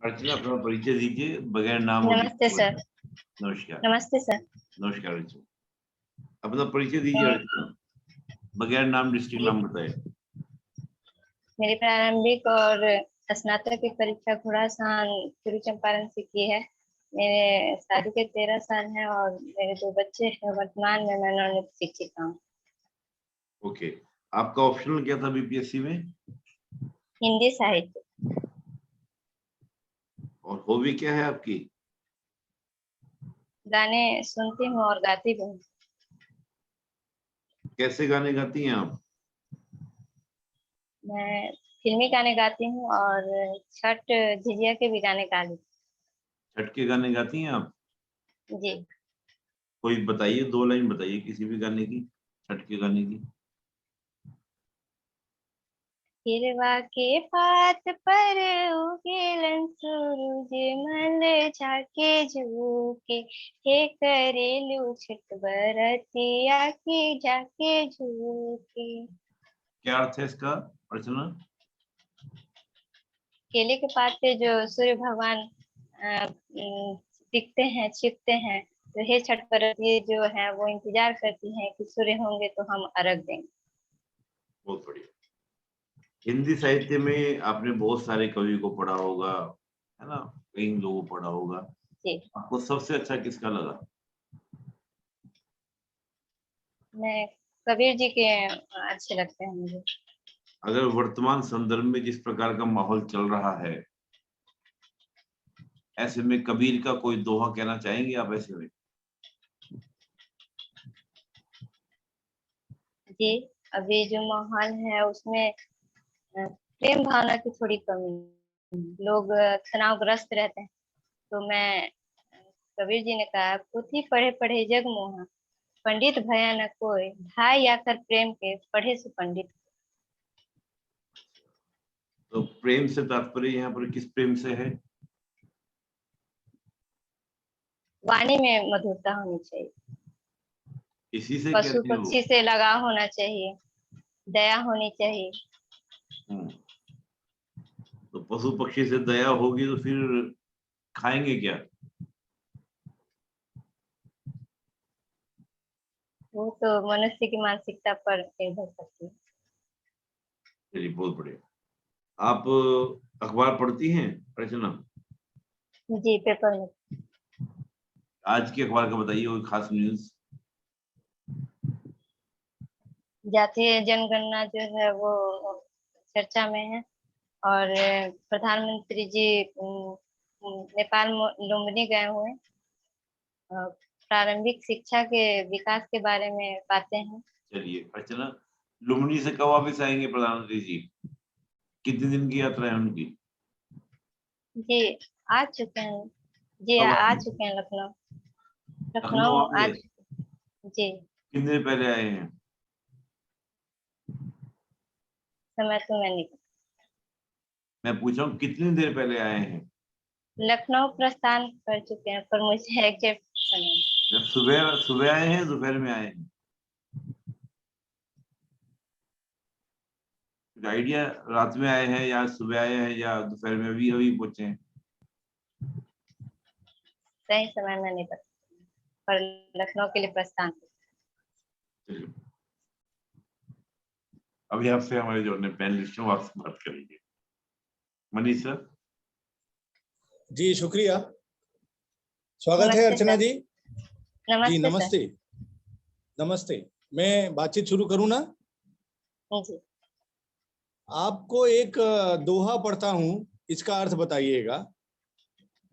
अर्चना, अपना परिचय दीजिए बगैर नाम और नमस्ते सर। नमस्कार। नमस्ते सर। नमस्कार अर्चना, अपना परिचय दीजिए मेरी अर्चना, बगैर नाम डिस्ट्रिक्ट नाम बताए। मेरी प्रारंभिक और स्नातक की परीक्षा घोड़ासान पूर्वी चंपारण से की है। मेरे शादी के 13 साल हैं और मेरे 2 बच्चे हैं। वर्तमान में मैं नवनियुक्त शिक्षिका हूँ। ओके, आपका ऑप्शनल क्या था बीपीएससी में? हिंदी साहित्य। और हॉबी क्या है आपकी? गाने सुनती हूँ और गाती भी हूँ। कैसे गाने गाती हैं आप? मैं फिल्मी गाने गाती हूँ और छठ झिझिया के भी गाने गा लेती छठ के गाने गाती हैं आप? हूँ। जी। कोई बताइए, 2 लाइन बताइए किसी भी गाने की, छठ के गाने की। हिरवा के पात पर उगेलन सूरज मल झाके झुके, हे करेलू छठ बरतिया के जाके झुके। क्या अर्थ है इसका अर्चना? केले के पात पे जो सूर्य भगवान दिखते हैं, छिपते हैं, तो हे छठ बरतिये जो है वो इंतजार करती हैं कि सूर्य होंगे तो हम अर्घ देंगे। बहुत बढ़िया। हिंदी साहित्य में आपने बहुत सारे कवि को पढ़ा होगा, है ना? कई लोगों को पढ़ा होगा। जी। आपको सबसे अच्छा किसका लगा? मैं कबीर जी के अच्छे लगते हैं मुझे। अगर वर्तमान संदर्भ में जिस प्रकार का माहौल चल रहा है, ऐसे में कबीर का कोई दोहा कहना चाहेंगे आप ऐसे में? जी। अभी जो माहौल है उसमें प्रेम भावना की थोड़ी कमी है। लोग तनावग्रस्त रहते हैं। तो मैं कबीर जी ने कहा, पोथी पढ़े पढ़े जग मोहा, पंडित भया न कोई, भाई आकर प्रेम के पढ़े सु पंडित। तो प्रेम से तात्पर्य यहाँ पर किस प्रेम से है? वाणी में मधुरता होनी चाहिए। इसी से पशु कहते हो? पक्षी से लगाव होना चाहिए। दया होनी चाहिए। हम्म, तो पशु पक्षी से दया होगी तो फिर खाएंगे क्या? वो तो मनुष्य की मानसिकता पर निर्भर करती है। चलिए, बहुत बढ़िया। आप अखबार पढ़ती हैं अर्चना? जी, पेपर में। आज के अखबार का बताइए कोई खास न्यूज। जातीय जनगणना जो है वो चर्चा में है। और प्रधानमंत्री जी नेपाल लुम्बिनी गए हुए हैं। प्रारंभिक शिक्षा के विकास के बारे में बातें हैं। चलिए अर्चना, लुम्बिनी से कब वापस आएंगे प्रधानमंत्री जी? कितने दिन की यात्रा है उनकी? जी, आ चुके हैं। जी, कब आ आए? चुके हैं लखनऊ। लखनऊ लखनऊ आ आ गए? चुके। जी। कितने दिन पहले आए हैं? समय तो मैं नहीं। मैं पूछ रहा हूँ कितनी देर पहले आए हैं? लखनऊ प्रस्थान कर चुके हैं, पर मुझे एग्जैक्ट समय। जब सुबह सुबह आए हैं, दोपहर में आए हैं? आइडिया, रात में आए हैं या सुबह आए हैं या दोपहर में अभी अभी पहुंचे हैं? सही समय मैं नहीं बता, पर लखनऊ के लिए प्रस्थान। चलिए, अभी आपसे हमारे जो अपने पैनलिस्ट हैं आपसे बात करेंगे। मनीष सर। जी शुक्रिया। स्वागत है नमस्ते अर्चना सर। जी। जी नमस्ते सर। नमस्ते। नमस्ते। मैं बातचीत शुरू करूं ना? जी। आपको एक दोहा पढ़ता हूं, इसका अर्थ बताइएगा।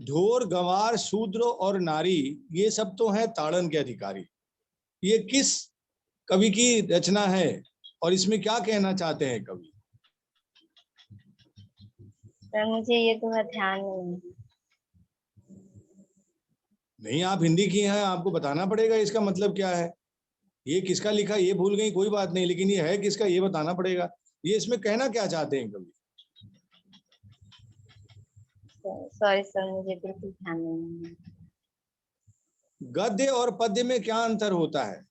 ढोर गंवार शूद्र और नारी, ये सब तो हैं ताड़न के अधिकारी। ये किस कवि की रचना है और इसमें क्या कहना चाहते हैं कवि? सर मुझे ये दोहा ध्यान नहीं है। नहीं, आप हिंदी की हैं, आपको बताना पड़ेगा इसका मतलब क्या है। ये किसका लिखा ये भूल गई, कोई बात नहीं, लेकिन ये है किसका ये बताना पड़ेगा। ये इसमें कहना क्या चाहते हैं कवि? सॉरी सर, मुझे बिल्कुल ध्यान नहीं है। गद्य और पद्य में क्या अंतर होता है?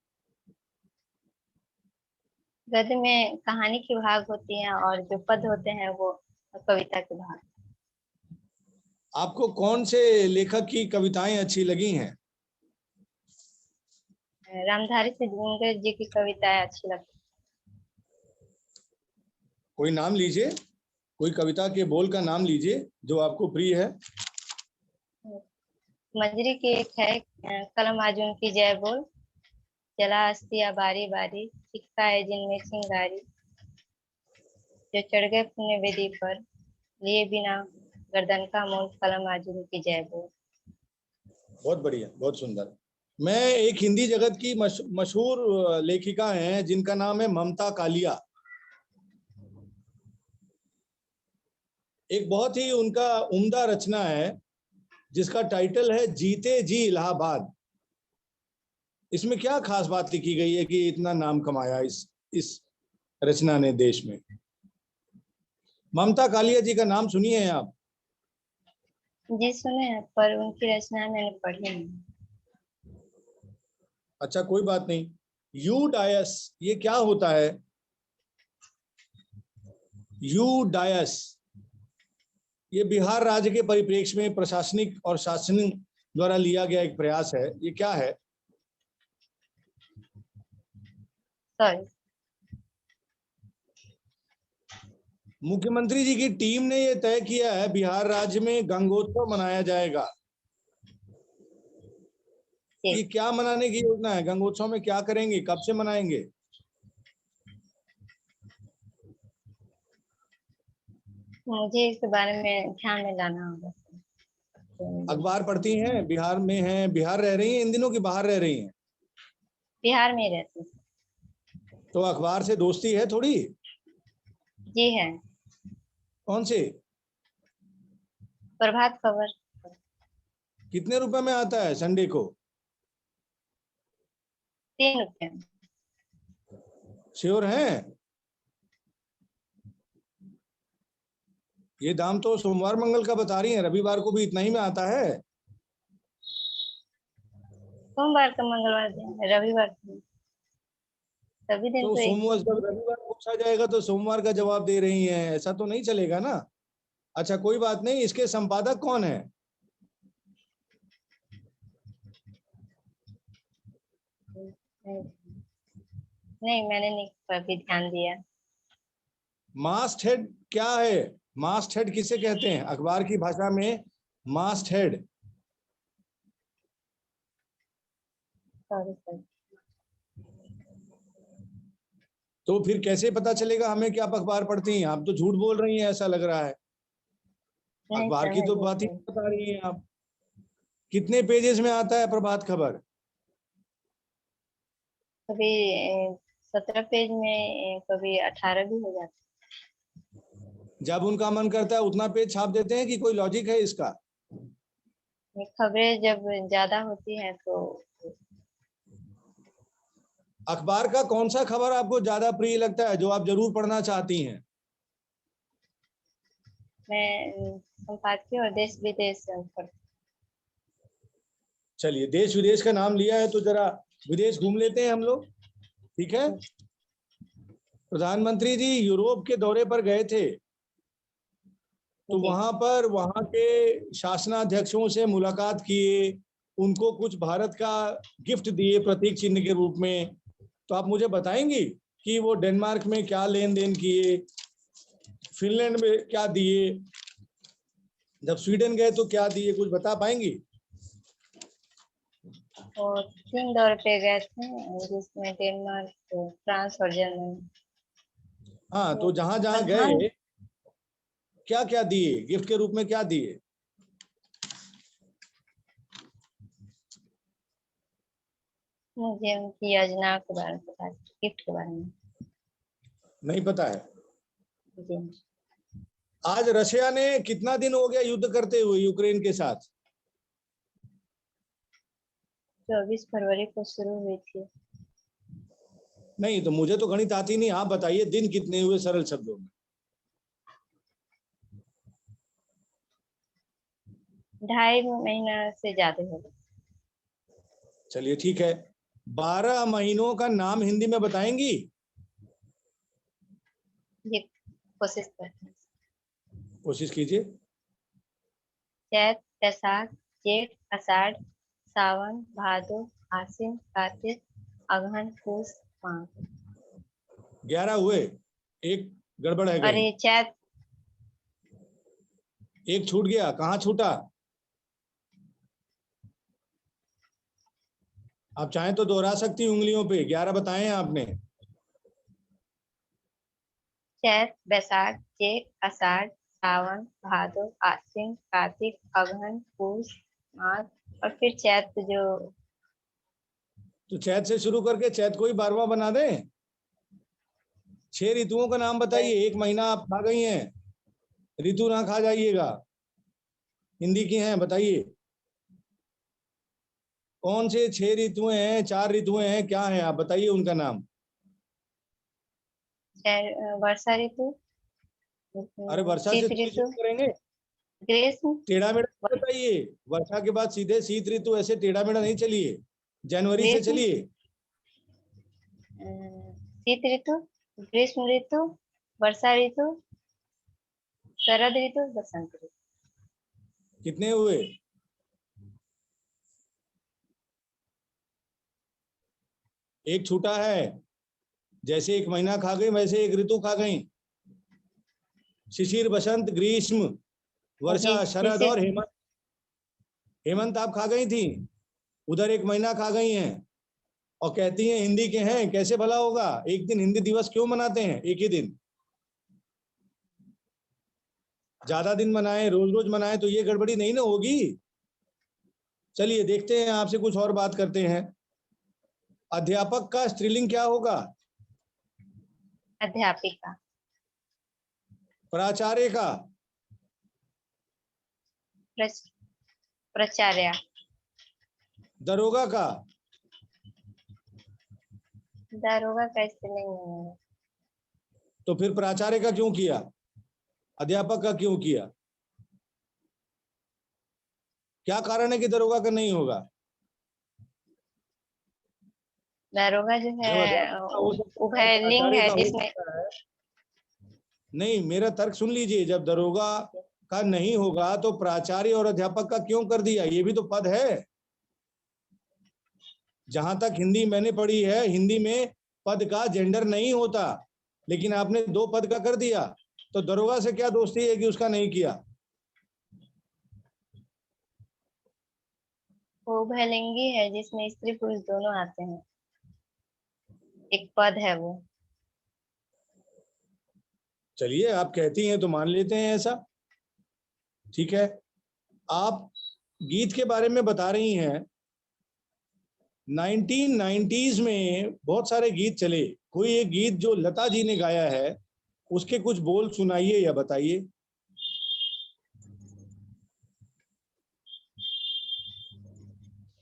गद्य में कहानी की भाग होती है और जो पद होते हैं वो कविता के भाग। आपको कौन से लेखक की कविताएं अच्छी लगी हैं? रामधारी सिद्धू जी की कविताएं अच्छी लगती कोई नाम लीजिए, कोई कविता के बोल का नाम लीजिए जो आपको प्रिय है। हैं। मंजरी की एक है, कलम आजुन की जय बोल, चला अस्तिया बारी बारी, सिक्का है जिनमें चिंगारी, जो चढ़ गए पुण्य वेदी पर, लिए बिना गर्दन का मोल, कलम आजुन की जय बोल। बहुत बढ़िया, बहुत सुंदर। मैं एक हिंदी जगत की मशहूर लेखिका हैं जिनका नाम है ममता कालिया। एक बहुत ही उनका उम्दा रचना है जिसका टाइटल है जीते जी इलाहाबाद। इसमें क्या खास बात लिखी गई है कि इतना नाम कमाया इस रचना ने देश में? ममता कालिया जी का नाम सुनिए हैं आप? जी सुने हैं, पर उनकी रचना मैंने पढ़ी नहीं। अच्छा, कोई बात नहीं। यू डायस ये क्या होता है? यू डायस ये बिहार राज्य के परिप्रेक्ष्य में प्रशासनिक और शासनिक द्वारा लिया गया एक प्रयास है। ये क्या है? सॉरी। मुख्यमंत्री जी की टीम ने यह तय किया है बिहार राज्य में गंगोत्सव मनाया जाएगा। ये क्या मनाने की योजना है? गंगोत्सव में क्या करेंगे, कब से मनाएंगे? मुझे इसके बारे में ध्यान में लाना होगा। अखबार पढ़ती हैं? बिहार में हैं, बिहार रह रही हैं इन दिनों की बाहर रह रही हैं? बिहार में रहती हूँ। तो अखबार से दोस्ती है थोड़ी? जी है। कौन से? प्रभात खबर। कितने रुपए में आता है संडे को? 3 रुपए में। श्योर हैं? ये दाम तो सोमवार मंगल का बता रही हैं, रविवार को भी इतना ही में आता है? सोमवार का मंगलवार दिन, रविवार को, सभी दिन तो तो एक सोमवार जब रविवार पूछा जाएगा तो सोमवार का जवाब दे रही हैं, ऐसा तो नहीं चलेगा ना। अच्छा कोई बात नहीं, इसके संपादक कौन है? नहीं, मैंने नहीं कभी ध्यान दिया। मास्ट हेड क्या है? मास्ट हेड किसे कहते हैं अखबार की भाषा में? मास्ट हेड। Sorry sorry. तो फिर कैसे पता चलेगा हमें कि आप अखबार पढ़ती हैं? आप तो झूठ बोल रही हैं ऐसा लग रहा है। नहीं अखबार सर, की मैं तो झूठ बात ही बोल। बता रही हैं आप। कितने पेजेस में आता है प्रभात खबर? कभी 17 पेज में, कभी 18 भी हो जाता जब उनका मन करता है उतना पेज छाप देते हैं कि कोई लॉजिक है इसका? है। खबरें जब ज्यादा होती हैं तो अखबार का कौन सा खबर आपको ज्यादा प्रिय लगता है जो आप जरूर पढ़ना चाहती हैं? मैं संपादकीय और देश विदेश पढ़ती चलिए, देश विदेश का नाम लिया है तो जरा विदेश घूम लेते हैं हम लोग, ठीक है? हूँ। प्रधानमंत्री जी यूरोप के दौरे पर गए थे तो जी। वहां पर वहां के शासनाध्यक्षों से मुलाकात किए, उनको कुछ भारत का गिफ्ट दिए प्रतीक चिन्ह के रूप में। तो आप मुझे बताएंगी कि वो डेनमार्क में क्या लेन देन किए, फिनलैंड में क्या दिए, जब स्वीडन गए तो क्या दिए, कुछ बता पाएंगी? और 3 दौर पे गए थे, जिसमें डेनमार्क, फ्रांस और जर्मनी। हाँ, तो जहां जहां प्रधान गए क्या क्या दिए, गिफ्ट के रूप में क्या दिए? मुझे उनकी योजना के बारे में पता है, गिफ्ट के बारे में। नहीं पता है। जी। आज रशिया ने कितना दिन हो गया युद्ध करते हुए यूक्रेन के साथ? 24 फरवरी को शुरू हुई थी। नहीं, तो मुझे तो गणित आती नहीं, आप बताइए दिन कितने हुए सरल शब्दों में। 2.5 महीना से ज्यादा हो गया। चलिए ठीक है, 12 महीनों का नाम हिंदी में बताएंगी? ये कोशिश करते हैं। कोशिश कीजिए। चैत, बैसाख, जेठ, आषाढ़, सावन, भादो, आश्विन, कार्तिक, अगहन, पूस, माघ। 11 हुए, एक गड़बड़ है और कहीं, ये चैत, एक छूट गया, कहाँ छूटा? आप चाहें तो दोहरा सकती हैं उंगलियों पे, 11 बताए हैं आपने। चैत, बैसाख, जेठ, आषाढ़, सावन, भादो, आश्विन, कार्तिक, अगहन, पूस, माघ और फिर चैत जो। तो चैत से शुरू करके चैत को ही 12वां बना दें। 6 ऋतुओं का नाम बताइए, एक महीना आप खा गई हैं, ऋतु ना खा जाइएगा, हिंदी की हैं, बताइए कौन से 6 ऋतुएं हैं, 4 ऋतुएं हैं, क्या हैं, आप बताइए उनका नाम। वर्षा ऋतु, अरे वर्षा से शीत थोड़ी ऋतु, शुरू करेंगे, ग्रीष्म, टेढ़ा मेढ़ा बताइए। वर्षा के बाद सीधे शीत ऋतु, ऐसे टेढ़ा मेढ़ा नहीं चलिए, जनवरी से ग्रीष्म, चलिए। शीत ऋतु, ग्रीष्म ऋतु, वर्षा ऋतु, शरद ऋतु, बसंत ऋतु। कितने हुए? एक छूटा है, जैसे एक महीना खा गई वैसे एक ऋतु खा गई। शिशिर, बसंत, ग्रीष्म, वर्षा, शरद और हेमंत। हेमंत आप खा गई थी, उधर एक महीना खा गई हैं और कहती हैं हिंदी के हैं, कैसे भला होगा? एक दिन हिंदी दिवस क्यों मनाते हैं, एक ही दिन? ज्यादा दिन मनाएं, रोज रोज मनाएं तो ये गड़बड़ी नहीं ना होगी। चलिए देखते हैं, आपसे कुछ और बात करते हैं। अध्यापक का स्त्रीलिंग क्या होगा? अध्यापिका, प्राचार्य का? प्राचार्य, दरोगा का? दारोगा का स्त्रीलिंग नहीं है। तो फिर प्राचार्य का क्यों किया, अध्यापक का क्यों किया? क्या कारण है कि दरोगा का नहीं होगा? दारोगा जो जब है अध्यापक का हो सकता है, उभयलिंग प्राचार्य है का हो जिसमें। सकता है। नहीं, मेरा तर्क सुन लीजिए, जब दरोगा का नहीं होगा तो प्राचार्य और अध्यापक का क्यों कर दिया? ये भी तो पद है। जहां तक हिंदी मैंने पढ़ी है, हिंदी में पद का जेंडर नहीं होता, लेकिन आपने 2 पद का कर दिया, तो दरोगा से क्या दोस्ती है कि उसका नहीं किया? वो उभयलिंगी है जिसमें स्त्री पुरुष दोनों आते हैं, एक पद है वो। चलिए, आप कहती हैं तो मान लेते हैं ऐसा, ठीक है। आप गीत के बारे में बता रही हैं, 1990s में बहुत सारे गीत चले, कोई एक गीत जो लता जी ने गाया है उसके कुछ बोल सुनाइए या बताइए।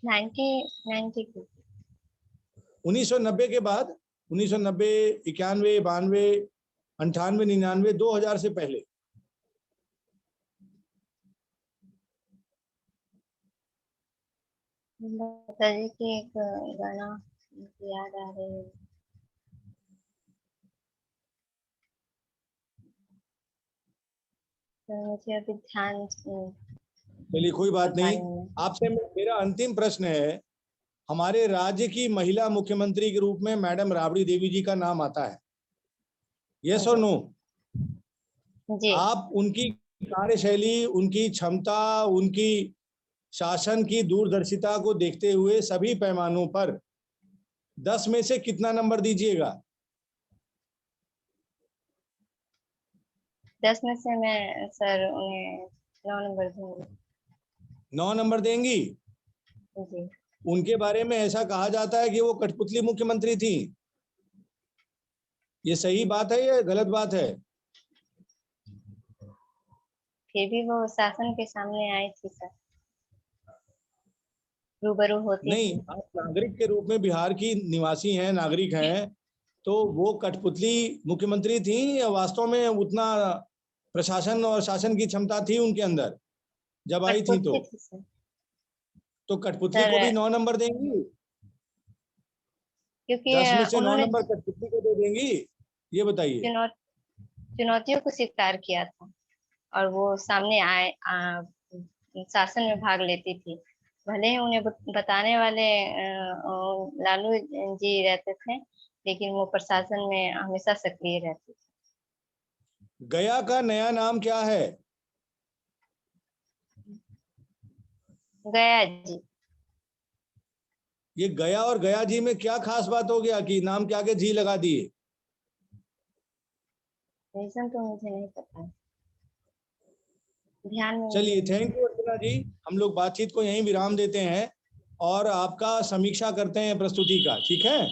1992। 1990 के बाद, 1990, 91, 92, 98, 99, 2000 से पहले। लता जी की एक गाना मुझे याद आ रही है। तो मुझे अभी ध्यान चलिए कोई बात पा नहीं, रही हूँ। आपसे मेरा अंतिम प्रश्न है, हमारे राज्य की महिला मुख्यमंत्री के रूप में मैडम राबड़ी देवी जी का नाम आता है, यस और नो? जी। आप उनकी कार्यशैली, उनकी क्षमता, उनकी शासन की दूरदर्शिता को देखते हुए सभी पैमानों पर 10 में से कितना नंबर दीजिएगा? 10 में से मैं सर उन्हें 9 नंबर दूंगी। 9 नंबर देंगी? जी। उनके बारे में ऐसा कहा जाता है कि वो कठपुतली मुख्यमंत्री थी, ये सही बात है या गलत बात है? फिर भी वो शासन के सामने आई थी सर, रूबरू होती नहीं, थी। आप नागरिक के रूप में बिहार की निवासी हैं, नागरिक हैं, तो वो कठपुतली मुख्यमंत्री थी या वास्तव में उतना प्रशासन और शासन की क्षमता थी उनके अंदर जब आई थी? कठपुतली थी सर। तो कठपुतली को भी सर 9 नंबर देंगी? क्योंकि 10 में से 9 उन्होंने नंबर कठपुतली को दे देंगी, ये बताइए। चुनौतियों को स्वीकार किया था और वो सामने आए, शासन में भाग लेती थी। भले ही उन्हें बताने वाले लालू जी रहते थे, लेकिन वो प्रशासन में हमेशा सक्रिय रहते थे। गया का नया नाम क्या है? गया जी। ये गया और गया जी में क्या खास बात हो गया कि नाम के आगे जी लगा दिए? रीजन तो मुझे नहीं पता, ध्यान में चलिए, नहीं है। थैंक यू अर्चना जी। हम लोग बातचीत को यहीं विराम देते हैं और आपका समीक्षा करते हैं प्रस्तुति का, ठीक है?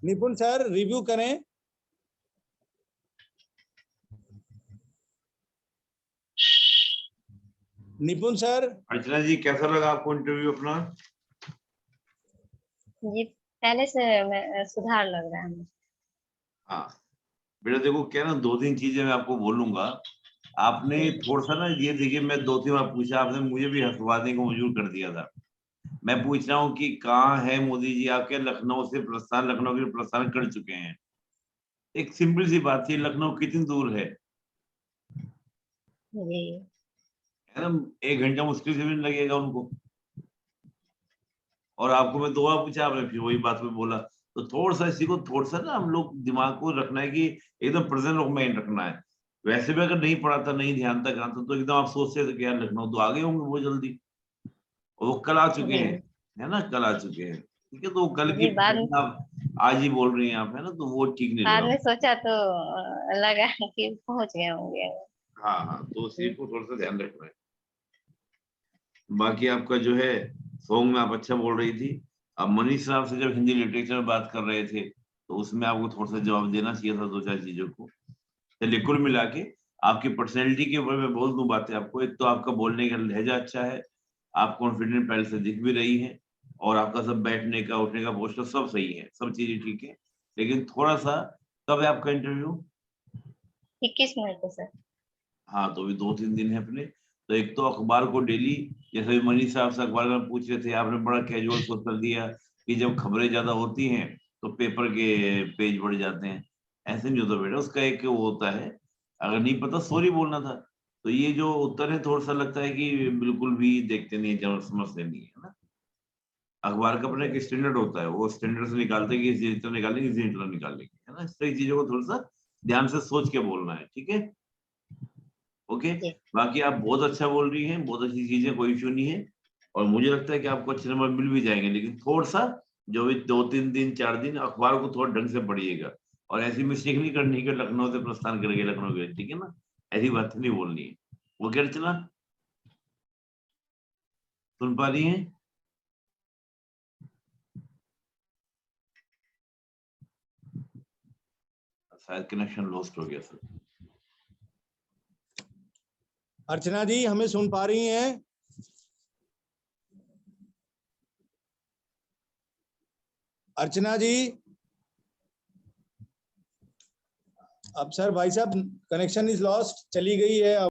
निपुण सर रिव्यू करें। निपुण सर। अर्चना जी कैसा लगा आपको इंटरव्यू अपना? जी पहले से सुधार लग रहा है मुझे। हाँ बेटा देखो क्या ना, 2-3 चीजें मैं आपको बोलूंगा। आपने थोड़ा सा ना ये देखिए, मैं 2-3 बार पूछा आपने, मुझे भी हंसवाने को मजबूर कर दिया था। मैं पूछ रहा हूँ कि कहाँ है मोदी जी आपके? लखनऊ से प्रस्थान, लखनऊ के प्रस्थान कर चुके हैं। एक सिंपल सी बात थी, लखनऊ कितनी दूर है? जी है ना, 1 घंटा मुश्किल से भी नहीं लगेगा उनको। और आपको मैं 2 बार पूछा, आपने फिर वही बात में बोला। तो थोड़ा सा इसी को थोड़ा सा ना हम लोग दिमाग को रखना है कि एकदम प्रेजेंट में रखना है। वैसे भी अगर नहीं पढ़ा था, नहीं ध्यान तक आता तो एकदम आप सोचते थे कि यार लखनऊ तो आ गए होंगे बहुत जल्दी, और वो कल आ चुके जी हैं। है ना, कल आ चुके हैं। ठीक है, तो कल की जी बाद आप आज ही बोल रही हैं आप, है ना, तो वो ठीक नहीं बाद लगा। में सोचा तो लगा कि पहुंच गए होंगे। हाँ हाँ, तो उस चीज को थोड़ा सा ध्यान रखना है। बाकी आपका जो है सॉन्ग में आप अच्छा बोल रही थी। अब मनीष साहब से जब हिंदी लिटरेचर में बात कर रहे थे, तो उसमें आपको थोड़ा सा जवाब देना चाहिए था 2-4 चीजों को। चलिए, कुल मिला के आपकी पर्सनैलिटी के ऊपर मैं बोल दूं बातें आपको। एक तो आपका बोलने का लहजा अच्छा है, आप कॉन्फिडेंट पहले से दिख भी रही है, और आपका सब बैठने का उठने का पोस्टर सब सही है, सब चीजें ठीक है। लेकिन थोड़ा सा, कब है आपका इंटरव्यू? 21 मई को सर। हाँ, तो अभी 2-3 दिन है अपने। तो एक तो अखबार को डेली, जैसे मनीष साहब से अखबार में पूछ रहे थे, आपने बड़ा कैजुअल सोच कर दिया कि जब खबरें ज्यादा होती हैं तो पेपर के पेज बढ़ जाते हैं। ऐसे नहीं होता बेटा, उसका एक वो होता है। अगर नहीं पता सॉरी बोलना था। तो ये जो उत्तर है, थोड़ा सा लगता है कि बिल्कुल भी देखते नहीं, जब समझते नहीं है ना। अखबार का अपना एक स्टैंडर्ड होता है, वो स्टैंडर्ड से निकालते हैं कि इस तरह निकालेंगे, इसी तरह निकालेंगे, है ना। इस तरह की चीजों को थोड़ा सा ध्यान से सोच के बोलना है, ठीक है। ओके। जी बाकी आप बहुत अच्छा बोल रही हैं, बहुत अच्छी चीजें, कोई इशू नहीं है। और मुझे लगता है कि आपको अच्छे नंबर मिल भी जाएंगे, लेकिन थोड़ा सा जो भी 2-3 दिन 4 दिन अखबार को थोड़ा ढंग से पढ़िएगा। और ऐसी मिस्टेक नहीं करनी कि लखनऊ से प्रस्थान करेंगे लखनऊ के, ठीक है ना। ऐसी बात नहीं बोलनी है। वो क्या चला, सुन पा रही हैं? शायद कनेक्शन लॉस्ट हो गया सर। अर्चना जी हमें सुन पा रही हैं? अर्चना जी। अब सर भाई साहब कनेक्शन इज लॉस्ट, चली गई है।